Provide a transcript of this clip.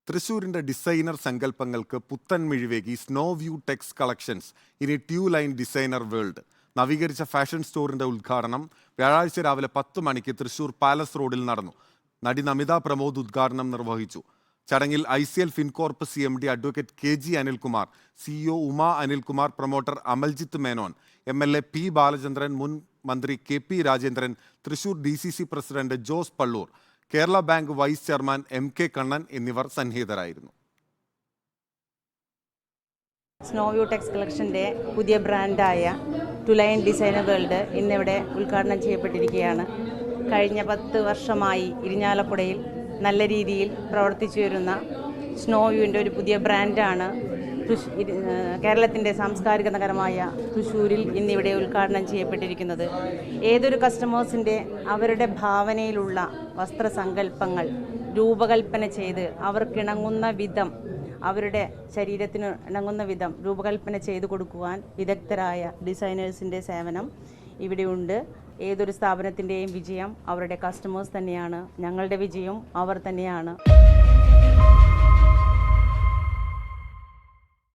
തൃശൂരിന്റെ designer സങ്കല്പങ്ങൾക്ക് പുത്തൻ മിഴിവേകി snow view Tex collections, ഇനി ട്യൂ line designer world. നവീകരിച്ച ഫാഷൻ സ്റ്റോറിന്റെ ഉദ്ഘാടനം വ്യാഴാഴ്ച രാവിലെ 10 മണിക്ക് തൃശൂർ പാലസ് റോഡിൽ നടന്നു. നടി നമിത പ്രമോദ് ഉദ്ഘാടനം നിർവഹിച്ചു. ചടങ്ങിൽ ICL Fincorp CMD advocate KG Anilkumar, CEO Uma Anilkumar, promoter Amaljith Menon, MLA P Balachandran, മുൻ മന്ത്രി KP Rajendran, Thrissur DCC president Jose Pallur, Kerala bank vice chairman MK Kannan എന്നിവർ സന്നിഹിതരായിരുന്നു. സ്നോ വ്യൂ ടെക്സ് കളക്ഷൻ്റെ പുതിയ ബ്രാൻഡായ ടു ലൈൻ ഡിസൈനർ വേൾഡ് ഇന്നിവിടെ ഉദ്ഘാടനം ചെയ്യപ്പെട്ടിരിക്കുകയാണ്. കഴിഞ്ഞ 10 വർഷമായി ഇരിഞ്ഞാലക്കുടയിൽ നല്ല രീതിയിൽ പ്രവർത്തിച്ചു വരുന്ന സ്നോ വ്യൂവിൻ്റെ ഒരു പുതിയ ബ്രാൻഡാണ് കേരളത്തിൻ്റെ സാംസ്കാരിക നഗരമായ തൃശ്ശൂരിൽ ഇന്നിവിടെ ഉദ്ഘാടനം ചെയ്യപ്പെട്ടിരിക്കുന്നത്. ഏതൊരു കസ്റ്റമേഴ്സിൻ്റെ അവരുടെ ഭാവനയിലുള്ള വസ്ത്രസങ്കല്പങ്ങൾ രൂപകൽപ്പന ചെയ്ത് അവർക്കിണങ്ങുന്ന വിധം, അവരുടെ ശരീരത്തിന് ഇണങ്ങുന്ന വിധം രൂപകൽപ്പന ചെയ്തു കൊടുക്കുവാൻ വിദഗ്ധരായ ഡിസൈനേഴ്സിൻ്റെ സേവനം ഇവിടെയുണ്ട്. ഏതൊരു സ്ഥാപനത്തിൻ്റെയും വിജയം അവരുടെ കസ്റ്റമേഴ്സ് തന്നെയാണ്. ഞങ്ങളുടെ വിജയം അവർ തന്നെയാണ്.